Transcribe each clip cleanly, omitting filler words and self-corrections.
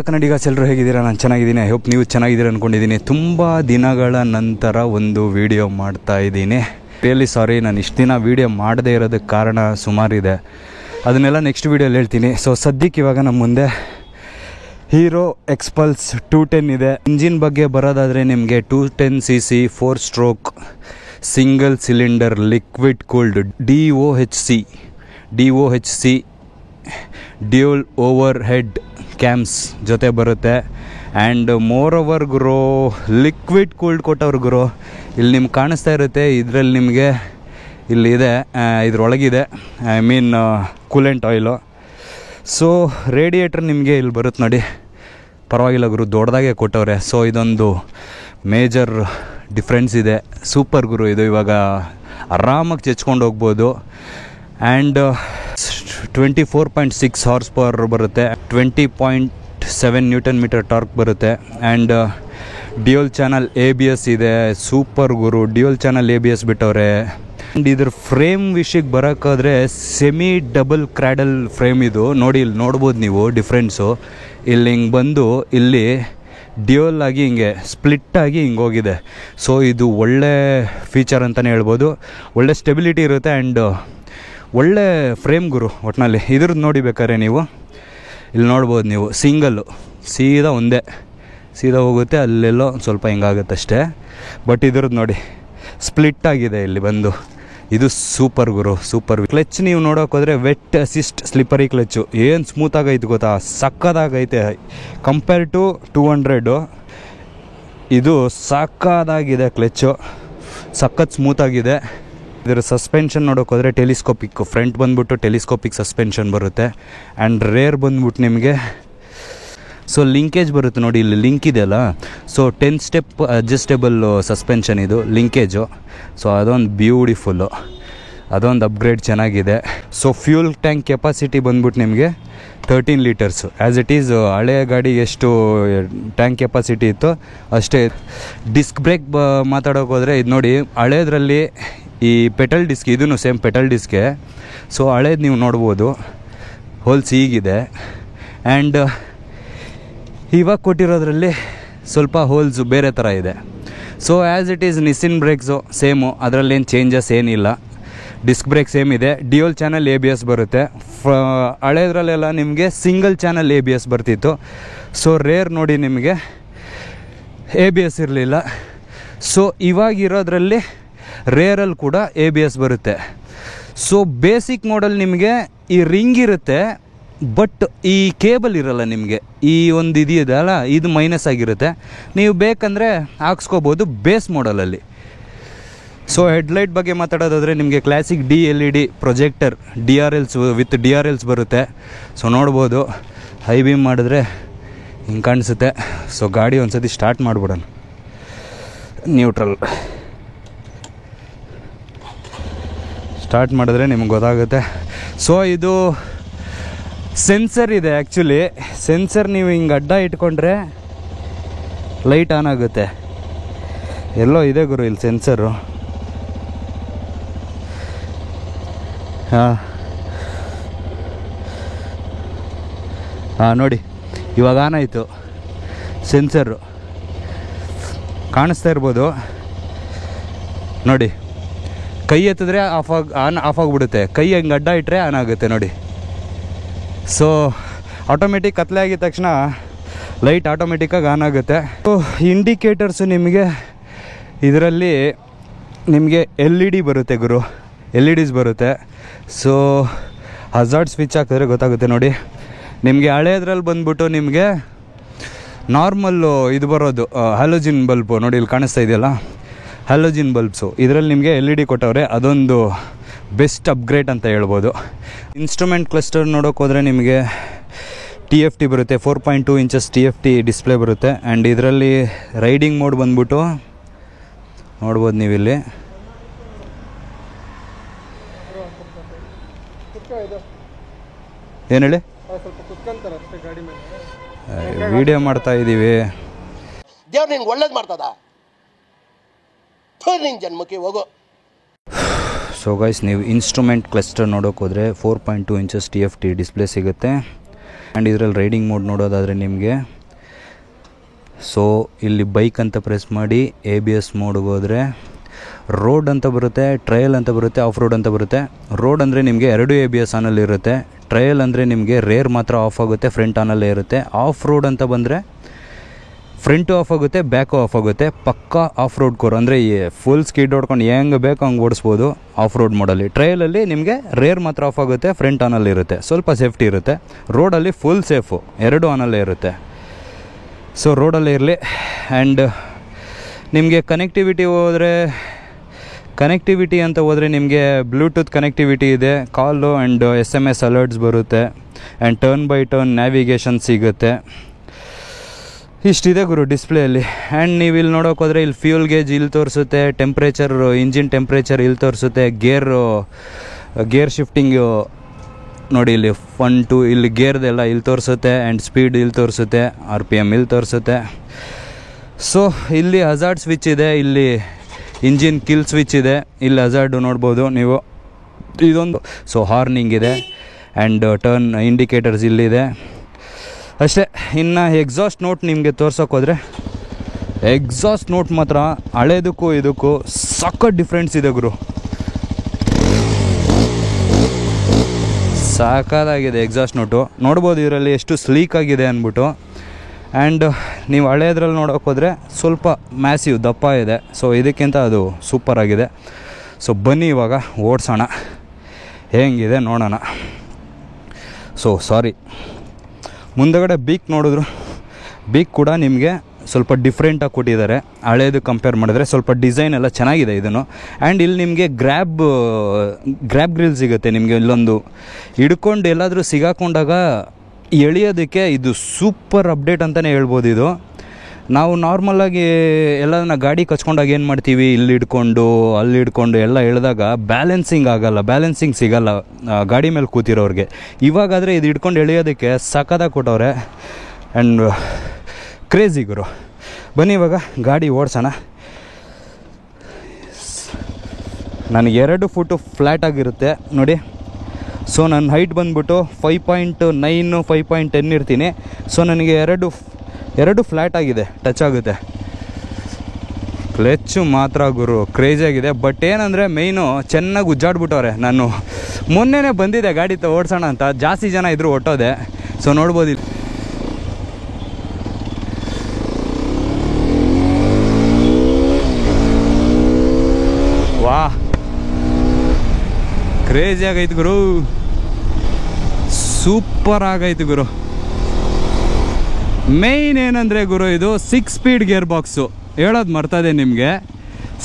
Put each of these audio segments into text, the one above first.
ಕನ್ನಡಿಗಸ್ ಎಲ್ಲರೂ ಹೇಗಿದ್ದೀರಾ? ನಾನು ಚೆನ್ನಾಗಿದ್ದೀನಿ. ಐ ಹೋಪ್ ನೀವು ಚೆನ್ನಾಗಿದ್ದೀರಾ ಅಂದ್ಕೊಂಡಿದ್ದೀನಿ. ತುಂಬ ದಿನಗಳ ನಂತರ ಒಂದು ವಿಡಿಯೋ ಮಾಡ್ತಾ ಇದ್ದೀನಿ. ರಿಯಲಿ ಸಾರಿ, ನಾನು ಇಷ್ಟು ದಿನ ವಿಡಿಯೋ ಮಾಡದೇ ಇರೋದಕ್ಕೆ ಕಾರಣ ಸುಮಾರಿದೆ. ಅದನ್ನೆಲ್ಲ ನೆಕ್ಸ್ಟ್ ವೀಡಿಯೋಲಿ ಹೇಳ್ತೀನಿ. ಸೊ ಸದ್ಯಕ್ಕೆ ಇವಾಗ ನಮ್ಮ ಮುಂದೆ ಹೀರೋ ಎಕ್ಸ್ಪಲ್ಸ್ 210 ಇದೆ. ಇಂಜಿನ್ ಬಗ್ಗೆ ಬರೋದಾದರೆ ನಿಮಗೆ 210cc 4 stroke single cylinder liquid cooled DOHC dual over head cams ಜೊತೆ ಬರುತ್ತೆ. ಆ್ಯಂಡ್ ಮೋರ್ ಓವರ್ ಗುರು ಲಿಕ್ವಿಡ್ ಕೂಲ್ಡ್ ಕೊಟ್ಟವ್ರು ಗುರು. ಇಲ್ಲಿ ನಿಮ್ಗೆ ಕಾಣಿಸ್ತಾ ಇರುತ್ತೆ, ಇದರಲ್ಲಿ ನಿಮಗೆ ಇಲ್ಲಿದೆ, ಇದರೊಳಗಿದೆ, I mean coolant oil. So radiator ನಿಮಗೆ ಇಲ್ಲಿ ಬರುತ್ತೆ ನೋಡಿ, ಪರವಾಗಿಲ್ಲ ಗುರು, ದೊಡ್ಡದಾಗೆ ಕೊಟ್ಟವ್ರೆ. ಸೊ ಇದೊಂದು ಮೇಜರ್ ಡಿಫ್ರೆನ್ಸ್ ಇದೆ. ಸೂಪರ್ ಗುರು ಇದು. ಇವಾಗ ಆರಾಮಾಗಿ ಚೆಚ್ಕೊಂಡು ಹೋಗ್ಬೋದು. ಆ್ಯಂಡ್ 24.6 ಹಾರ್ಸ್ ಪವರ್ ಬರುತ್ತೆ, 20.7 ನ್ಯೂಟನ್ ಮೀಟರ್ ಟಾರ್ಕ್ ಬರುತ್ತೆ. ಆ್ಯಂಡ್ ಡ್ಯೂಯಲ್ ಚಾನಲ್ ABS ಇದೆ. ಸೂಪರ್ ಗುರು, ಡ್ಯೂಯಲ್ ಚಾನಲ್ ABS ಬಿಟ್ಟವ್ರೆ. ಆ್ಯಂಡ್ ಇದ್ರ ಫ್ರೇಮ್ ವಿಷಯಕ್ಕೆ ಬರೋಕ್ಕಾದ್ರೆ ಸೆಮಿ ಡಬಲ್ ಕ್ರ್ಯಾಡಲ್ ಫ್ರೇಮ್ ಇದು. ನೋಡಿ, ಇಲ್ಲಿ ನೋಡ್ಬೋದು ನೀವು ಡಿಫ್ರೆನ್ಸು. ಇಲ್ಲಿ ಹಿಂಗೆ ಬಂದು ಇಲ್ಲಿ ಡ್ಯೂಯಲ್ ಆಗಿ ಹಿಂಗೆ ಸ್ಪ್ಲಿಟ್ಟಾಗಿ ಹಿಂಗೆ ಹೋಗಿದೆ. ಸೊ ಇದು ಒಳ್ಳೆ ಫೀಚರ್ ಅಂತಲೇ ಹೇಳ್ಬೋದು. ಒಳ್ಳೆ ಸ್ಟೆಬಿಲಿಟಿ ಇರುತ್ತೆ ಆ್ಯಂಡ್ ಒಳ್ಳೆ ಫ್ರೇಮ್ ಗುರು. ಒಟ್ಟಿನಲ್ಲಿ ಇದ್ರದ್ದು ನೋಡಿ ಬೇಕಾದ್ರೆ ನೀವು ಇಲ್ಲಿ ನೋಡ್ಬೋದು, ನೀವು ಸಿಂಗಲ್ಲು ಸೀದಾ ಒಂದೇ ಸೀದಾ ಹೋಗುತ್ತೆ, ಅಲ್ಲೆಲ್ಲೋ ಸ್ವಲ್ಪ ಹಿಂಗಾಗುತ್ತೆ ಅಷ್ಟೇ. ಬಟ್ ಇದ್ರದ್ದು ನೋಡಿ ಸ್ಪ್ಲಿಟ್ ಆಗಿದೆ ಇಲ್ಲಿ ಬಂದು. ಇದು ಸೂಪರ್ ಗುರು, ಸೂಪರ್. ಕ್ಲಚ್ ನೀವು ನೋಡೋಕೆ ಹೋದರೆ ವೆಟ್ ಅಸಿಸ್ಟ್ ಸ್ಲಿಪ್ಪರಿ ಕ್ಲಚ್ಚು ಏನು ಸ್ಮೂತಾಗೈತೆ ಗೊತ್ತಾ, ಸಕ್ಕದಾಗೈತೆ. ಕಂಪೇರ್ ಟು 200 ಇದು ಸಕ್ಕದಾಗಿದೆ ಕ್ಲಚ್ಚು, ಸಖತ್ ಸ್ಮೂತಾಗಿದೆ. ಇದರ ಸಸ್ಪೆನ್ಷನ್ ನೋಡೋಕೆ ಹೋದರೆ ಟೆಲಿಸ್ಕೋಪಿಕ್, ಫ್ರಂಟ್ ಬಂದ್ಬಿಟ್ಟು ಟೆಲಿಸ್ಕೋಪಿಕ್ ಸಸ್ಪೆನ್ಷನ್ ಬರುತ್ತೆ. ಆ್ಯಂಡ್ ರೇರ್ ಬಂದ್ಬಿಟ್ಟು ನಿಮಗೆ ಸೊ ಲಿಂಕೇಜ್ ಬರುತ್ತೆ ನೋಡಿ, ಇಲ್ಲಿ ಲಿಂಕ್ ಇದೆಯಲ್ಲ. ಸೊ 10 ಸ್ಟೆಪ್ ಅಡ್ಜಸ್ಟೇಬಲ್ ಸಸ್ಪೆನ್ಷನ್ ಇದು, ಲಿಂಕೇಜು. ಸೊ ಅದೊಂದು ಬ್ಯೂಟಿಫುಲ್ಲು, ಅದೊಂದು ಅಪ್ಗ್ರೇಡ್ ಚೆನ್ನಾಗಿದೆ. ಸೊ ಫ್ಯೂಲ್ ಟ್ಯಾಂಕ್ ಕೆಪಾಸಿಟಿ ಬಂದ್ಬಿಟ್ಟು ನಿಮಗೆ 13 ಲೀಟರ್ಸು. ಆ್ಯಸ್ ಇಟ್ ಈಸ್ ಹಳೆಯ ಗಾಡಿ ಎಷ್ಟು ಟ್ಯಾಂಕ್ ಕೆಪಾಸಿಟಿ ಇತ್ತು ಅಷ್ಟೇ. ಡಿಸ್ಕ್ ಬ್ರೇಕ್ ಮಾತಾಡೋಕೆ ಹೋದರೆ ಇದು ನೋಡಿ, ಹಳೇದ್ರಲ್ಲಿ ಈ ಪೆಟಲ್ ಡಿಸ್ಕ್, ಇದೂ ಸೇಮ್ ಪೆಟಲ್ ಡಿಸ್ಕೆ. ಸೊ ಹಳೇದು ನೀವು ನೋಡ್ಬೋದು, ಹೋಲ್ಸ್ ಹೀಗಿದೆ. ಆ್ಯಂಡ್ ಇವಾಗ ಕೊಟ್ಟಿರೋದ್ರಲ್ಲಿ ಸ್ವಲ್ಪ ಹೋಲ್ಸು ಬೇರೆ ಥರ ಇದೆ. So as it is Nissin brakes same, ಅದರಲ್ಲೇನು ಚೇಂಜಸ್ ಏನಿಲ್ಲ. ಡಿಸ್ಕ್ ಬ್ರೇಕ್ ಸೇಮ್ ಇದೆ. ಡ್ಯೂಯಲ್ ಚಾನಲ್ ABS ಬರುತ್ತೆ. ಹಳೇದ್ರಲ್ಲೆಲ್ಲ ನಿಮಗೆ ಸಿಂಗಲ್ ಚಾನಲ್ ABS ಬರ್ತಿತ್ತು. ಸೊ ರೇರ್ ನೋಡಿ ನಿಮಗೆ ABS ಇರಲಿಲ್ಲ. ಸೊ ಇವಾಗಿರೋದ್ರಲ್ಲಿ ರೇರಲ್ಲಿ ಕೂಡ ABS ಬರುತ್ತೆ. ಸೊ ಬೇಸಿಕ್ ಮೋಡಲ್ ನಿಮಗೆ ಈ ರಿಂಗ್ ಇರುತ್ತೆ, ಬಟ್ ಈ ಕೇಬಲ್ ಇರಲ್ಲ ನಿಮಗೆ. ಈ ಒಂದು ಇದೆಯಲ್ಲ, ಇದು ಮೈನಸ್ ಆಗಿರುತ್ತೆ. ನೀವು ಬೇಕಂದರೆ ಹಾಕ್ಸ್ಕೋಬೋದು ಬೇಸ್ ಮೋಡಲಲ್ಲಿ. ಸೊ ಹೆಡ್ಲೈಟ್ ಬಗ್ಗೆ ಮಾತಾಡೋದಾದರೆ ನಿಮಗೆ classic DLED projector with DRLs ಬರುತ್ತೆ. ಸೊ ನೋಡ್ಬೋದು, ಹೈ ಬೀಮ್ ಮಾಡಿದ್ರೆ ಹಿಂಗೆ ಕಾಣಿಸುತ್ತೆ. ಸೊ ಗಾಡಿ ಒಂದು ಸತಿ ಸ್ಟಾರ್ಟ್ ಮಾಡಿಬಿಡೋಣ. ನ್ಯೂಟ್ರಲ್ ಸ್ಟಾರ್ಟ್ ಮಾಡಿದ್ರೆ ನಿಮ್ಗೆ ಗೊತ್ತಾಗುತ್ತೆ. ಸೊ ಇದು ಸೆನ್ಸರ್ ಇದೆ. ಆ್ಯಕ್ಚುಲಿ ಸೆನ್ಸರ್ ನೀವು ಹಿಂಗೆ ಅಡ್ಡ ಇಟ್ಕೊಂಡ್ರೆ ಲೈಟ್ ಆನ್ ಆಗುತ್ತೆ. ಎಲ್ಲೋ ಇದೆ ಗುರು ಇಲ್ಲಿ ಸೆನ್ಸರು. ಹಾಂ ನೋಡಿ, ಇವಾಗ ಆನ್ ಆಯಿತು ಸೆನ್ಸರು, ಕಾಣಿಸ್ತಾ ಇರ್ಬೋದು ನೋಡಿ. ಕೈ ಎತ್ತಿದ್ರೆ ಆಫ್ ಆಗಿಬಿಡುತ್ತೆ, ಕೈ ಹಂಗೆ ಅಡ್ಡ ಇಟ್ಟರೆ ಆನ್ ಆಗುತ್ತೆ ನೋಡಿ. ಸೊ ಆಟೋಮೆಟಿಕ್ ಕತ್ಲೆ ಆಗಿದ ತಕ್ಷಣ ಲೈಟ್ ಆಟೋಮೆಟಿಕ್ಕಾಗಿ ಆನ್ ಆಗುತ್ತೆ. ಸೊ ಇಂಡಿಕೇಟರ್ಸು ನಿಮಗೆ ಇದರಲ್ಲಿ ನಿಮಗೆ LED ಬರುತ್ತೆ ಗುರು, LEDs ಬರುತ್ತೆ. ಸೊ ಹಜಾರ್ಡ್ ಸ್ವಿಚ್ ಹಾಕಿದ್ರೆ ಗೊತ್ತಾಗುತ್ತೆ ನೋಡಿ. ನಿಮಗೆ ಹಳೇದ್ರಲ್ಲಿ ಬಂದ್ಬಿಟ್ಟು ನಿಮಗೆ ನಾರ್ಮಲ್ಲು ಇದು ಬರೋದು ಹ್ಯಾಲೋಜಿನ್ ಬಲ್ಬು ನೋಡಿ, ಇಲ್ಲಿ ಕಾಣಿಸ್ತಾ ಇದೆಯಲ್ಲ, ಹ್ಯಾಲೋಜಿನ್ ಬಲ್ಬ್ಸು. ಇದರಲ್ಲಿ ನಿಮಗೆ LED ಕೊಟ್ಟವ್ರೆ. ಅದೊಂದು ಬೆಸ್ಟ್ ಅಪ್ಗ್ರೇಡ್ ಅಂತ ಹೇಳ್ಬೋದು. ಇನ್ಸ್ಟ್ರೂಮೆಂಟ್ ಕ್ಲಸ್ಟರ್ ನೋಡೋಕೆ ಹೋದರೆ ನಿಮಗೆ TFT ಬರುತ್ತೆ, 4.2 ಇಂಚಸ್ TFT ಡಿಸ್ಪ್ಲೇ ಬರುತ್ತೆ. ಆ್ಯಂಡ್ ಇದರಲ್ಲಿ ರೈಡಿಂಗ್ ಮೋಡ್ ಬಂದ್ಬಿಟ್ಟು ನೋಡ್ಬೋದು ನೀವಿಲ್ಲಿ. ಏನು ಹೇಳಿ, ವಿಡಿಯೋ ಮಾಡ್ತಾ ಇದ್ದೀವಿ. ದೇವ್ರು ನಿನ್ಗೆ ಒಳ್ಳೇದು ಮಾಡ್ತದ, ನಿನ್ನ ಜನ್ಮಕ್ಕೆ ಹೋಗೋ. ಸೊ ಗೈಸ್, ನೀವು ಇನ್ಸ್ಟ್ರೂಮೆಂಟ್ ಕ್ಲಸ್ಟರ್ ನೋಡೋಕೆ ಹೋದರೆ 4.2 ಇಂಚಸ್ TFT ಡಿಸ್ಪ್ಲೇ ಸಿಗುತ್ತೆ. ಆ್ಯಂಡ್ ಇದರಲ್ಲಿ ರೈಡಿಂಗ್ ಮೋಡ್ ನೋಡೋದಾದರೆ ನಿಮಗೆ ಸೊ ಇಲ್ಲಿ ಬೈಕ್ ಅಂತ ಪ್ರೆಸ್ ಮಾಡಿ ABS ಮೋಡ್ಗೆ ಹೋದರೆ ರೋಡ್ ಅಂತ ಬರುತ್ತೆ, ಟ್ರಯಲ್ ಅಂತ ಬರುತ್ತೆ, ಆಫ್ ರೋಡ್ ಅಂತ ಬರುತ್ತೆ. ರೋಡ್ ಅಂದರೆ ನಿಮಗೆ 2 ABS ಆನಲ್ಲಿ ಇರುತ್ತೆ. ಟ್ರಯಲ್ ಅಂದರೆ ನಿಮಗೆ ರೇರ್ ಮಾತ್ರ ಆಫ್ ಆಗುತ್ತೆ, ಫ್ರಂಟ್ ಆನಲ್ಲೇ ಇರುತ್ತೆ. ಆಫ್ ರೋಡ್ ಅಂತ ಬಂದರೆ ಫ್ರಂಟು ಆಫ್ ಆಗುತ್ತೆ, ಬ್ಯಾಕು ಆಫ್ ಆಗುತ್ತೆ. ಪಕ್ಕಾ ಆಫ್ ರೋಡ್ ಕೋರ್ ಅಂದರೆ ಫುಲ್ ಸ್ಪೀಡ್ ಹೊಡ್ಕೊಂಡು ಹೆಂಗೆ ಬೇಕು ಹಂಗೆ ಓಡಿಸ್ಬೋದು ಆಫ್ ರೋಡ್ ಮೋಡಲ್ಲಿ. ಟ್ರಯಲಲ್ಲಿ ನಿಮಗೆ ರೇರ್ ಮಾತ್ರ ಆಫ್ ಆಗುತ್ತೆ, ಫ್ರಂಟ್ ಆನಲ್ಲಿ ಇರುತ್ತೆ, ಸ್ವಲ್ಪ ಸೇಫ್ಟಿ ಇರುತ್ತೆ. ರೋಡಲ್ಲಿ ಫುಲ್ ಸೇಫು, 2 ಆನಲ್ಲೇ ಇರುತ್ತೆ. ಸೊ ರೋಡಲ್ಲೇ ಇರಲಿ. ಆ್ಯಂಡ್ ನಿಮಗೆ ಕನೆಕ್ಟಿವಿಟಿ ಅಂತ ಹೋದರೆ ನಿಮಗೆ ಬ್ಲೂಟೂತ್ ಕನೆಕ್ಟಿವಿಟಿ ಇದೆ, ಕಾಲು ಆ್ಯಂಡ್ SMS ಅಲರ್ಟ್ಸ್ ಬರುತ್ತೆ. And turn by turn navigation ಸಿಗುತ್ತೆ. ಇಷ್ಟಿದೆ ಗುರು ಡಿಸ್ಪ್ಲೇಯಲ್ಲಿ. ಆ್ಯಂಡ್ ನೀವು ಇಲ್ಲಿ ನೋಡೋಕೆ ಹೋದರೆ ಇಲ್ಲಿ ಫ್ಯೂಲ್ ಗೇಜ್ ಇಲ್ಲಿ ತೋರಿಸುತ್ತೆ, ಟೆಂಪ್ರೇಚರ್, ಇಂಜಿನ್ ಟೆಂಪ್ರೇಚರ್ ಇಲ್ಲಿ ತೋರಿಸುತ್ತೆ, ಗೇರ್ ಶಿಫ್ಟಿಂಗು ನೋಡಿ ಇಲ್ಲಿ 1 2 ಇಲ್ಲಿ ಗೇರ್ದೆಲ್ಲ ಇಲ್ಲಿ ತೋರಿಸುತ್ತೆ. ಆ್ಯಂಡ್ ಸ್ಪೀಡ್ ಇಲ್ಲಿ ತೋರಿಸುತ್ತೆ, RPM ಇಲ್ಲಿ ತೋರಿಸುತ್ತೆ. ಸೊ ಇಲ್ಲಿ ಹಜಾರ್ಡ್ ಸ್ವಿಚ್ ಇದೆ, ಇಲ್ಲಿ ಇಂಜಿನ್ ಕಿಲ್ ಸ್ವಿಚ್ ಇದೆ, ಇಲ್ಲಿ ಹಜಾರ್ಡು ನೋಡ್ಬೋದು ನೀವು, ಇದೊಂದು. ಸೊ ಹಾರ್ನಿಂಗ್ ಇದೆ ಆ್ಯಂಡ್ ಟರ್ನ್ ಇಂಡಿಕೇಟರ್ಸ್ ಇಲ್ಲಿದೆ ಅಷ್ಟೇ. ಇನ್ನು ಎಕ್ಸಾಸ್ಟ್ ನೋಟ್ ನಿಮಗೆ ತೋರ್ಸೋಕೆ ಹೋದರೆ ಎಕ್ಸಾಸ್ಟ್ ನೋಟ್ ಮಾತ್ರ ಹಳೇದಕ್ಕೂ ಇದಕ್ಕೂ ಸಖತ್ ಡಿಫ್ರೆನ್ಸ್ ಇದೆ ಗುರು. ಸಾಕಾಗಿದೆ ಎಕ್ಸಾಸ್ಟ್ ನೋಟು. ನೋಡ್ಬೋದು ಇದರಲ್ಲಿ ಎಷ್ಟು ಸ್ಲೀಕ್ ಆಗಿದೆ ಅಂದ್ಬಿಟ್ಟು. ಆ್ಯಂಡ್ ನೀವು ಹಳೇದ್ರಲ್ಲಿ ನೋಡೋಕೆ ಹೋದರೆ ಸ್ವಲ್ಪ ಮ್ಯಾಸಿವ್ ದಪ್ಪ ಇದೆ. ಸೊ ಇದಕ್ಕಿಂತ ಅದು ಸೂಪರ್ ಆಗಿದೆ. ಸೊ ಬನ್ನಿ ಇವಾಗ ಓಡಿಸೋಣ, ಹೇಗಿದೆ ನೋಡೋಣ. ಸೊ ಸಾರಿ, ಮುಂದಗಡೆ ಬೀಕ್ ನೋಡಿದ್ರು, ಬೀಕ್ ಕೂಡ ನಿಮಗೆ ಸ್ವಲ್ಪ ಡಿಫ್ರೆಂಟಾಗಿ ಕೊಟ್ಟಿದ್ದಾರೆ. ಹಳೇದು ಕಂಪೇರ್ ಮಾಡಿದ್ರೆ ಸ್ವಲ್ಪ ಡಿಸೈನ್ ಎಲ್ಲ ಚೆನ್ನಾಗಿದೆ ಇದನ್ನು. ಆ್ಯಂಡ್ ಇಲ್ಲಿ ನಿಮಗೆ ಗ್ರ್ಯಾಬ್ ಗ್ರಿಲ್ ಸಿಗುತ್ತೆ. ನಿಮಗೆ ಇಲ್ಲೊಂದು ಹಿಡ್ಕೊಂಡು ಎಲ್ಲಾದರೂ ಸಿಗಾಕೊಂಡಾಗ ಎಳೆಯೋದಕ್ಕೆ ಇದು ಸೂಪರ್ ಅಪ್ಡೇಟ್ ಅಂತಲೇ ಹೇಳ್ಬೋದು. ಇದು ನಾವು ನಾರ್ಮಲಾಗಿ ಎಲ್ಲದನ್ನ ಗಾಡಿ ಕಚ್ಕೊಂಡಾಗ ಏನು ಮಾಡ್ತೀವಿ, ಇಲ್ಲಿ ಹಿಡ್ಕೊಂಡು ಅಲ್ಲಿ ಹಿಡ್ಕೊಂಡು ಎಲ್ಲ ಎಳೆದಾಗ ಬ್ಯಾಲೆನ್ಸಿಂಗ್ ಸಿಗಲ್ಲ ಗಾಡಿ ಮೇಲೆ ಕೂತಿರೋರಿಗೆ. ಇವಾಗಾದರೆ ಇದು ಹಿಡ್ಕೊಂಡು ಎಳೆಯೋದಕ್ಕೆ ಸಖತ್ತಾಗಿ ಕೊಟ್ಟವ್ರೆ. ಆ್ಯಂಡ್ ಕ್ರೇಜಿ ಗುರು. ಬನ್ನಿ ಇವಾಗ ಗಾಡಿ ಓಡಿಸೋಣ. ನನಗೆ 2 ಫುಟು ಫ್ಲ್ಯಾಟಾಗಿರುತ್ತೆ ನೋಡಿ. ಸೊ ನನ್ನ ಹೈಟ್ ಬಂದ್ಬಿಟ್ಟು 5.9 5.10 ಇರ್ತೀನಿ. ಸೊ ನನಗೆ ಎರಡು ಫ್ಲ್ಯಾಟ್ ಆಗಿದೆ, ಟಚ್ ಆಗುತ್ತೆ. ಕ್ಲಚ್ಚು ಮಾತ್ರ ಗುರು ಕ್ರೇಜಿಯಾಗಿದೆ. ಬಟ್ ಏನಂದರೆ ಮೇಯ್ನು ಚೆನ್ನಾಗಿ ಉಜ್ಜಾಡ್ಬಿಟ್ಟವ್ರೆ. ನಾನು ಮೊನ್ನೆನೇ ಬಂದಿದ್ದೆ ಗಾಡಿ ಓಡಿಸೋಣ ಅಂತ, ಜಾಸ್ತಿ ಜನ ಇದ್ರು ಒಟ್ಟೋದೆ. ಸೊ ನೋಡ್ಬೋದು ವಾ ಕ್ರೇಜಿ ಆಗೈತೆ ಗುರು, ಸೂಪರ್ ಆಗೈತೆ ಗುರು. ಮೇಯ್ನ್ ಏನಂದರೆ ಗುರು ಇದು 6 ಸ್ಪೀಡ್ ಗೇರ್ ಬಾಕ್ಸು. ಹೇಳೋದು ಮರ್ತದೆ ನಿಮಗೆ,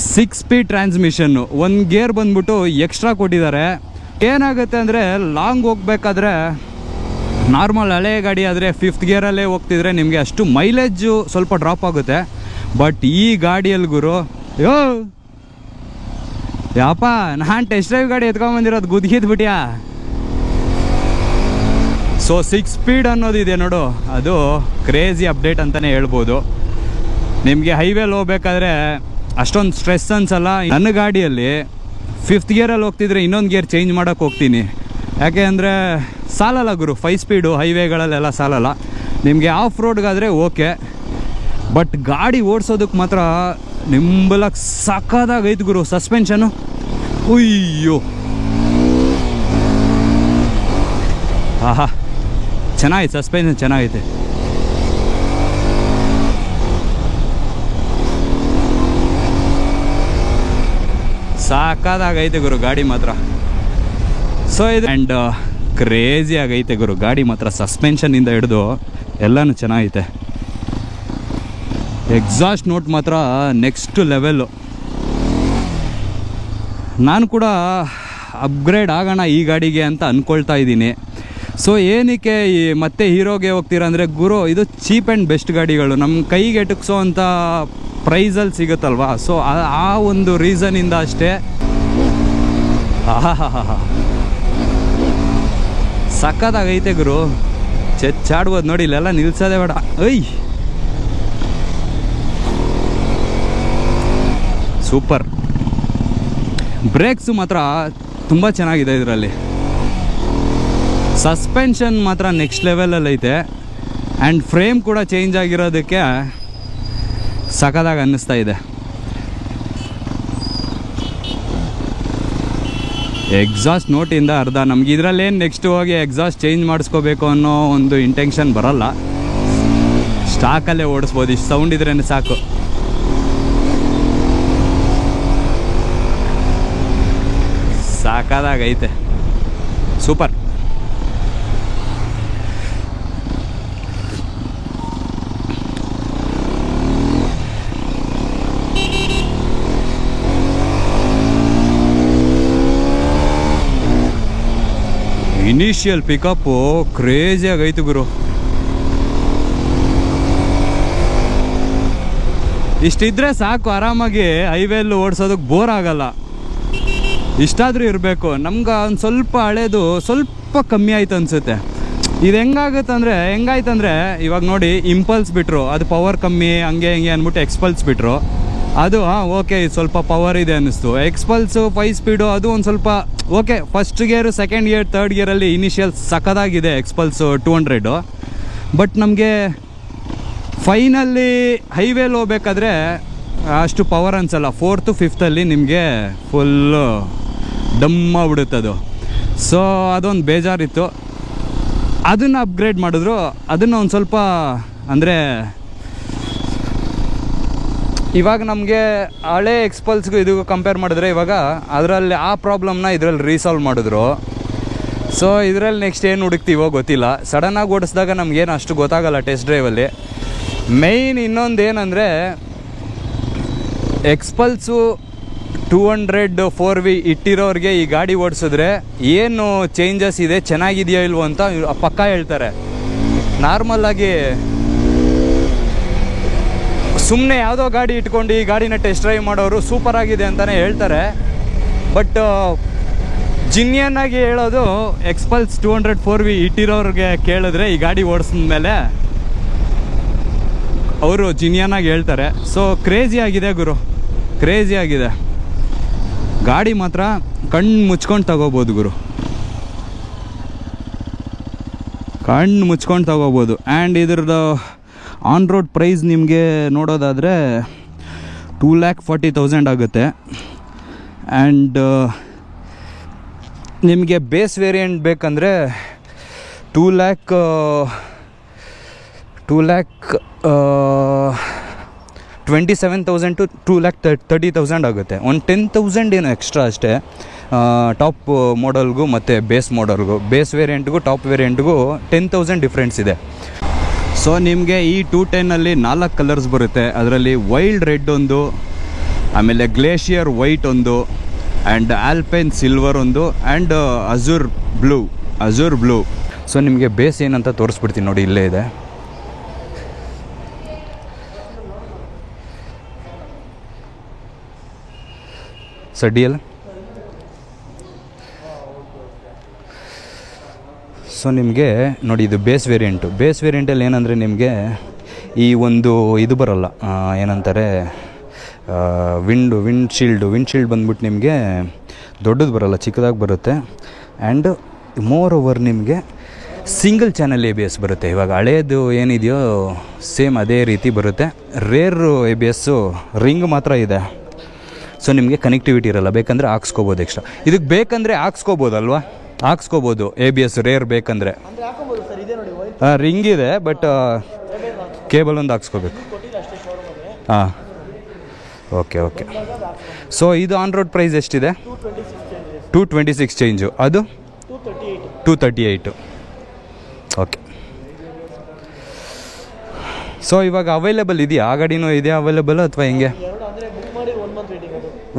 6 ಸ್ಪೀಡ್ ಟ್ರಾನ್ಸ್ಮಿಷನ್ನು. 1 ಗೇರ್ ಬಂದ್ಬಿಟ್ಟು ಎಕ್ಸ್ಟ್ರಾ ಕೊಟ್ಟಿದ್ದಾರೆ. ಏನಾಗುತ್ತೆ ಅಂದರೆ ಲಾಂಗ್ ಹೋಗ್ಬೇಕಾದ್ರೆ ನಾರ್ಮಲ್ ಹಳೆ ಗಾಡಿ ಆದರೆ 5th ಗೇರಲ್ಲೇ ಹೋಗ್ತಿದ್ರೆ ನಿಮಗೆ ಅಷ್ಟು ಮೈಲೇಜು ಸ್ವಲ್ಪ ಡ್ರಾಪ್ ಆಗುತ್ತೆ. ಬಟ್ ಈ ಗಾಡಿಯಲ್ಲಿ ಗುರು ಯಾಪ ನಾನು ಟೆಸ್ಟ್ ಡ್ರೈವ್ ಗಾಡಿ ಎತ್ಕೊಂಡ್ಬಂದಿರೋದು ಗುದ್ಗಿದ್ಬಿಟ್ಯಾ. ಸೊ 6 ಸ್ಪೀಡ್ ಅನ್ನೋದಿದೆ ನೋಡು, ಅದು ಕ್ರೇಜಿ ಅಪ್ಡೇಟ್ ಅಂತಲೇ ಹೇಳ್ಬೋದು. ನಿಮಗೆ ಹೈವೇಲಿ ಹೋಗ್ಬೇಕಾದ್ರೆ ಅಷ್ಟೊಂದು ಸ್ಟ್ರೆಸ್ ಅನ್ಸಲ್ಲ. ನನ್ನ ಗಾಡಿಯಲ್ಲಿ 5th ಗೇರಲ್ಲಿ ಹೋಗ್ತಿದ್ರೆ ಇನ್ನೊಂದು ಗೇರ್ ಚೇಂಜ್ ಮಾಡೋಕ್ಕೆ ಹೋಗ್ತೀನಿ. ಯಾಕೆ ಅಂದರೆ ಸಾಲಲ್ಲ ಗುರು, 5 ಸ್ಪೀಡು ಹೈವೇಗಳಲ್ಲೆಲ್ಲ ಸಾಲಲ್ಲ. ನಿಮಗೆ ಆಫ್ ರೋಡ್ಗಾದರೆ ಓಕೆ, ಬಟ್ ಗಾಡಿ ಓಡಿಸೋದಕ್ಕೆ ಮಾತ್ರ ನಿಂಬಲಕ್ಕೆ ಸಕ್ಕದಾಗೈತೆ ಗುರು. ಸಸ್ಪೆನ್ಷನು ಉಯ್ಯೋ ಆಹಾ ಚೆನ್ನಾಗೈತೆ, ಸಸ್ಪೆನ್ಷನ್ ಚೆನ್ನಾಗೈತೆ. ಸಾಕಾದಾಗೈತೆ ಗುರು ಗಾಡಿ ಮಾತ್ರ. ಸೊ ಇದು ಆ್ಯಂಡ್ ಕ್ರೇಜಿ ಆಗೈತೆ ಗುರು ಗಾಡಿ ಮಾತ್ರ. ಸಸ್ಪೆನ್ಷನಿಂದ ಹಿಡಿದು ಎಲ್ಲನೂ ಚೆನ್ನಾಗೈತೆ. ಎಕ್ಸಾಸ್ಟ್ ನೋಟ್ ಮಾತ್ರ ನೆಕ್ಸ್ಟ್ ಲೆವೆಲ್ಲು. ನಾನು ಕೂಡ ಅಪ್ಗ್ರೇಡ್ ಆಗೋಣ ಈ ಗಾಡಿಗೆ ಅಂತ ಅಂದ್ಕೊಳ್ತಾ ಇದ್ದೀನಿ. ಸೊ ಏನಕ್ಕೆ ಮತ್ತೆ ಹೀರೋಗೆ ಹೋಗ್ತೀರಾ ಅಂದರೆ ಗುರು, ಇದು ಚೀಪ್ ಆ್ಯಂಡ್ ಬೆಸ್ಟ್ ಗಾಡಿಗಳು ನಮ್ಮ ಕೈಗೆ ಎಟುಕ್ಸೋ ಅಂಥ ಪ್ರೈಸಲ್ಲಿ ಸಿಗುತ್ತಲ್ವಾ. ಸೊ ಆ ಒಂದು ರೀಸನಿಂದ ಅಷ್ಟೇ. ಆಹಾ ಸಕ್ಕತ್ತಾಗೈತೆ ಗುರು, ಚೆಚ್ಚಾಡ್ಬೋದು ನೋಡಿ. ಇಲ್ಲೆಲ್ಲ ನಿಲ್ಸೋದೇ ಬೇಡ. ಸೂಪರ್. ಬ್ರೇಕ್ಸು ಮಾತ್ರ ತುಂಬ ಚೆನ್ನಾಗಿದೆ ಇದರಲ್ಲಿ. ಸಸ್ಪೆನ್ಷನ್ ಮಾತ್ರ ನೆಕ್ಸ್ಟ್ ಲೆವೆಲಲ್ಲಿ ಐತೆ. ಆ್ಯಂಡ್ ಫ್ರೇಮ್ ಕೂಡ ಚೇಂಜ್ ಆಗಿರೋದಕ್ಕೆ ಸಖತ್ತಾಗಿ ಅನ್ನಿಸ್ತಾ ಇದೆ. ಎಕ್ಸಾಸ್ಟ್ ನೋಟಿಂದ ಅರ್ಧ ನಮ್ಗೆ ಇದರಲ್ಲೇನು ನೆಕ್ಸ್ಟ್ ಹೋಗಿ ಎಕ್ಸಾಸ್ಟ್ ಚೇಂಜ್ ಮಾಡಿಸ್ಕೋಬೇಕು ಅನ್ನೋ ಒಂದು ಇಂಟೆನ್ಷನ್ ಬರೋಲ್ಲ. ಸ್ಟಾಕಲ್ಲೇ ಓಡಿಸ್ಬೋದು, ಇಷ್ಟು ಸೌಂಡ್ ಇದ್ರೇ ಸಾಕು. ಸಾಕಾದಾಗೈತೆ, ಸೂಪರ್. ಇನಿಷಿಯಲ್ ಪಿಕಪ್ಪು ಕ್ರೇಜಿಯಾಗೈತು ಗುರು. ಇಷ್ಟಿದ್ರೆ ಸಾಕು, ಆರಾಮಾಗಿ ಹೈವೇಲಿ ಓಡಿಸೋದಕ್ಕೆ ಬೋರ್ ಆಗಲ್ಲ. ಇಷ್ಟಾದರೂ ಇರಬೇಕು. ನಮ್ಗೆ ಒಂದು ಸ್ವಲ್ಪ ಹಳೇದು ಸ್ವಲ್ಪ ಕಮ್ಮಿ ಆಯ್ತು ಅನಿಸುತ್ತೆ. ಇದು ಹೆಂಗಾಯ್ತಂದ್ರೆ ಇವಾಗ ನೋಡಿ, ಇಂಪಲ್ಸ್ ಬಿಟ್ಟರು, ಅದು ಪವರ್ ಕಮ್ಮಿ ಹಂಗೆ ಹಿಂಗೆ ಅಂದ್ಬಿಟ್ಟು ಎಕ್ಸ್ಪಲ್ಸ್ ಬಿಟ್ಟರು. ಅದು ಓಕೆ, ಇದು ಸ್ವಲ್ಪ ಪವರ್ ಇದೆ ಅನ್ನಿಸ್ತು. ಎಕ್ಸ್ಪಲ್ಸು 5 ಸ್ಪೀಡು ಅದು ಒಂದು ಸ್ವಲ್ಪ ಓಕೆ. ಫಸ್ಟ್ ಗೇರು, ಸೆಕೆಂಡ್ ಗೇರ್, ಥರ್ಡ್ ಗೇರಲ್ಲಿ ಇನಿಷಿಯಲ್ ಸಖತ್ತಾಗಿದೆ ಎಕ್ಸ್ಪಲ್ಸು 200. ಬಟ್ ನಮಗೆ ಫೈನಲ್ಲಿ ಹೈವೇಲಿ ಹೋಗ್ಬೇಕಾದ್ರೆ ಅಷ್ಟು ಪವರ್ ಅನಿಸಲ್ಲ. 4th 5th ನಿಮಗೆ ಫುಲ್ಲು ಡಮ್ಮಾಗ್ಬಿಡುತ್ತೆ ಅದು. ಸೊ ಅದೊಂದು ಬೇಜಾರಿತ್ತು. ಅದನ್ನು ಅಪ್ಗ್ರೇಡ್ ಮಾಡಿದ್ರು. ಅದನ್ನು ಒಂದು ಸ್ವಲ್ಪ ಅಂದರೆ ಇವಾಗ ನಮಗೆ ಹಳೆ ಎಕ್ಸ್ಪಲ್ಸ್ಗೂ ಇದಕ್ಕೂ ಕಂಪೇರ್ ಮಾಡಿದ್ರೆ ಇವಾಗ ಅದರಲ್ಲಿ ಆ ಪ್ರಾಬ್ಲಮ್ನ ಇದರಲ್ಲಿ ರೀಸಾಲ್ವ್ ಮಾಡಿದ್ರು. ಸೊ ಇದರಲ್ಲಿ ನೆಕ್ಸ್ಟ್ ಏನು ಹುಡುಕ್ತೀವೋ ಗೊತ್ತಿಲ್ಲ. ಸಡನ್ನಾಗಿ ಓಡಿಸಿದಾಗ ನಮಗೇನು ಅಷ್ಟು ಗೊತ್ತಾಗಲ್ಲ ಟೆಸ್ಟ್ ಡ್ರೈವಲ್ಲಿ. ಮೇಯ್ನ್ ಇನ್ನೊಂದು ಏನಂದರೆ, ಎಕ್ಸ್ಪಲ್ಸು 200 4V ಇಟ್ಟಿರೋರಿಗೆ ಈ ಗಾಡಿ ಓಡಿಸಿದ್ರೆ ಏನು ಚೇಂಜಸ್ ಇದೆ, ಚೆನ್ನಾಗಿದೆಯೋ ಇಲ್ವೋ ಅಂತ ಪಕ್ಕ ಹೇಳ್ತಾರೆ. ನಾರ್ಮಲ್ಲಾಗಿ ಸುಮ್ಮನೆ ಯಾವುದೋ ಗಾಡಿ ಇಟ್ಕೊಂಡು ಈ ಗಾಡಿನ ಟೆಸ್ಟ್ ಡ್ರೈವ್ ಮಾಡೋರು ಸೂಪರ್ ಆಗಿದೆ ಅಂತಲೇ ಹೇಳ್ತಾರೆ. ಬಟ್ ಜಿನ್ಯನ್ನಾಗಿ ಹೇಳೋದು, ಎಕ್ಸ್ಪಲ್ಸ್ 200 4V ಇಟ್ಟಿರೋರಿಗೆ ಕೇಳಿದ್ರೆ ಈ ಗಾಡಿ ಓಡಿಸಿದ ಮೇಲೆ ಅವರು ಜಿನ್ಯನ್ನಾಗಿ ಹೇಳ್ತಾರೆ. ಸೊ ಕ್ರೇಜಿ ಆಗಿದೆ ಗುರು, ಕ್ರೇಜಿ ಆಗಿದೆ ಗಾಡಿ ಮಾತ್ರ. ಕಣ್ಣು ಮುಚ್ಕೊಂಡು ತಗೋಬೋದು ಗುರು, ಕಣ್ಣು ಮುಚ್ಕೊಂಡು ತಗೋಬೋದು. ಆ್ಯಂಡ್ ಇದ್ರದ್ದು ಆನ್ ರೋಡ್ ಪ್ರೈಸ್ ನಿಮಗೆ ನೋಡೋದಾದರೆ 2,40,000 ಆಗುತ್ತೆ. ಆ್ಯಂಡ್ ನಿಮಗೆ ಬೇಸ್ ವೇರಿಯಂಟ್ ಬೇಕಂದರೆ 2,27,000 to 2,30,000 ಆಗುತ್ತೆ. ಒಂದು 10,000 ಏನು ಎಕ್ಸ್ಟ್ರಾ ಅಷ್ಟೇ. ಟಾಪ್ ಮಾಡಲ್ಗೂ ಮತ್ತು ಬೇಸ್ ಮಾಡಲ್ಗೂ, ಬೇಸ್ ವೇರಿಯಂಟ್ಗೂ ಟಾಪ್ ವೇರಿಯಂಟ್ಗೂ 10,000 ಡಿಫ್ರೆನ್ಸ್ ಇದೆ. ಸೊ ನಿಮಗೆ ಈ 210 4 ಕಲರ್ಸ್ ಬರುತ್ತೆ. ಅದರಲ್ಲಿ ವೈಲ್ಡ್ ರೆಡ್ ಒಂದು, ಆಮೇಲೆ ಗ್ಲೇಷಿಯರ್ ವೈಟ್ ಒಂದು, ಆ್ಯಂಡ್ ಆಲ್ಪೈನ್ ಸಿಲ್ವರ್ ಒಂದು, ಆ್ಯಂಡ್ ಅಜೂರ್ ಬ್ಲೂ. ಸೊ ನಿಮಗೆ ಬೇಸ್ ಏನಂತ ತೋರಿಸ್ಬಿಡ್ತೀನಿ ನೋಡಿ, ಇಲ್ಲೇ ಇದೆ. ಸಡಿಯಲ್ಲ. ಸೊ ನಿಮಗೆ ನೋಡಿ, ಇದು ಬೇಸ್ ವೇರಿಯಂಟಲ್ಲಿ ಏನಂದರೆ ನಿಮಗೆ ಈ ಒಂದು ಇದು ಬರೋಲ್ಲ, ಏನಂತಾರೆ ವಿಂಡ್ಶೀಲ್ಡ್ ಬಂದ್ಬಿಟ್ಟು ನಿಮಗೆ ದೊಡ್ಡದು ಬರೋಲ್ಲ, ಚಿಕ್ಕದಾಗಿ ಬರುತ್ತೆ. ಆ್ಯಂಡ್ ಮೋರ್ ಓವರ್ ನಿಮಗೆ ಸಿಂಗಲ್ ಚಾನಲ್ ABS ಬರುತ್ತೆ. ಇವಾಗ ಹಳೇದು ಏನಿದೆಯೋ ಸೇಮ್ ಅದೇ ರೀತಿ ಬರುತ್ತೆ. ರೇರ್ ABS ರಿಂಗ್ ಮಾತ್ರ ಇದೆ. ಸೊ ನಿಮಗೆ ಕನೆಕ್ಟಿವಿಟಿ ಇರಲ್ಲ, ಬೇಕಂದರೆ ಹಾಕ್ಸ್ಕೋಬೋದು ಎಕ್ಸ್ಟ್ರಾ. ಇದಕ್ಕೆ ಬೇಕಂದರೆ ಹಾಕ್ಸ್ಕೋಬೋದಲ್ವಾ, ಹಾಕ್ಸ್ಕೋಬೋದು ABS ರೇರ್ ಬೇಕಂದರೆ. ರಿಂಗ್ ಇದೆ, ಬಟ್ ಕೇಬಲ್ ಒಂದು ಹಾಕ್ಸ್ಕೋಬೇಕು. ಹಾಂ, ಓಕೆ. ಸೊ ಇದು ಆನ್ ರೋಡ್ ಪ್ರೈಸ್ ಎಷ್ಟಿದೆ? 226 ಚೇಂಜು. ಅದು 238. ಓಕೆ. ಸೊ ಇವಾಗ ಅವೈಲೇಬಲ್ ಇದೆಯಾ? ಆ ಗಾಡಿನೂ ಇದೆಯಾ ಅವೈಲೇಬಲ್ ಅಥವಾ ಹೆಂಗೆ?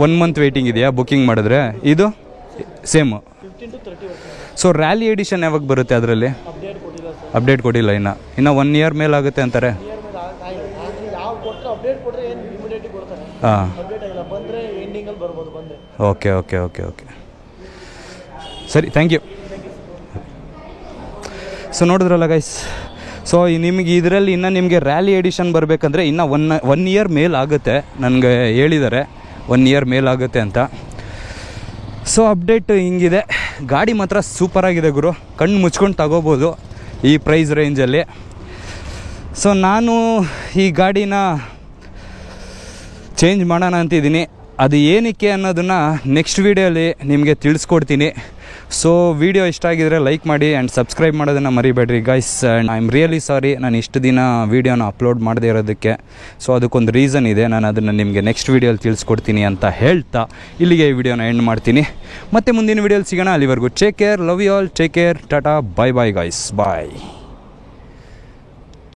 1 ಮಂತ್ ವೇಟಿಂಗ್ ಇದೆಯಾ ಬುಕ್ಕಿಂಗ್ ಮಾಡಿದ್ರೆ? ಇದು ಸೇಮು. ಸೊ ರ್ಯಾಲಿ ಎಡಿಷನ್ ಯಾವಾಗ ಬರುತ್ತೆ? ಅದರಲ್ಲಿ ಅಪ್ಡೇಟ್ ಕೊಟ್ಟಿಲ್ಲ ಇನ್ನು 1 ಇಯರ್ ಮೇಲೆ ಆಗುತ್ತೆ ಅಂತಾರೆ. ಹಾಂ, ಓಕೆ. ಸರಿ, ಥ್ಯಾಂಕ್ ಯು. ಸೊ ನೋಡಿದ್ರಲ್ಲ ಗೈಸ್, ಸೊ ನಿಮಗೆ ಇದರಲ್ಲಿ ಇನ್ನು ನಿಮಗೆ ರ್ಯಾಲಿ ಎಡಿಷನ್ ಬರಬೇಕಂದ್ರೆ ಇನ್ನು 1 ಇಯರ್ ಮೇಲೆ ಆಗುತ್ತೆ. ನನಗೆ ಹೇಳಿದ್ದಾರೆ 1 ಇಯರ್ ಮೇಲಾಗುತ್ತೆ ಅಂತ. ಸೊ ಅಪ್ಡೇಟ್ ಹಿಂಗಿದೆ. ಗಾಡಿ ಮಾತ್ರ ಸೂಪರಾಗಿದೆ ಗುರು, ಕಣ್ಣು ಮುಚ್ಕೊಂಡು ತಗೋಬೋದು ಈ ಪ್ರೈಸ್ ರೇಂಜಲ್ಲಿ. ಸೊ ನಾನು ಈ ಗಾಡಿನ ಚೇಂಜ್ ಮಾಡೋಣ ಅಂತಿದ್ದೀನಿ. ಅದು ಏನಕ್ಕೆ ಅನ್ನೋದನ್ನು ನೆಕ್ಸ್ಟ್ ವೀಡಿಯೋಲಿ ನಿಮಗೆ ತಿಳಿಸ್ಕೊಡ್ತೀನಿ. ಸೊ ವಿಡಿಯೋ ಇಷ್ಟ ಆಗಿದರೆ ಲೈಕ್ ಮಾಡಿ ಆ್ಯಂಡ್ ಸಬ್ಸ್ಕ್ರೈಬ್ ಮಾಡೋದನ್ನು ಮರಿಬೇಡ್ರಿ guys. And I am really sorry ನಾನು ಇಷ್ಟು ದಿನ ವೀಡಿಯೋನ ಅಪ್ಲೋಡ್ ಮಾಡದೇ ಇರೋದಕ್ಕೆ. ಸೊ ಅದಕ್ಕೊಂದು ರೀಸನ್ ಇದೆ, ನಾನು ಅದನ್ನು ನಿಮಗೆ ನೆಕ್ಸ್ಟ್ ವೀಡಿಯೋಲಿ ತಿಳಿಸ್ಕೊಡ್ತೀನಿ ಅಂತ ಹೇಳ್ತಾ ಇಲ್ಲಿಗೆ ಈ ವಿಡಿಯೋನ ಎಂಡ್ ಮಾಡ್ತೀನಿ. ಮತ್ತೆ ಮುಂದಿನ ವೀಡಿಯೋಲಿ ಸಿಗೋಣ. ಅಲ್ಲಿವರೆಗೂ take care, love you all, take care, tata, bye bye guys, bye.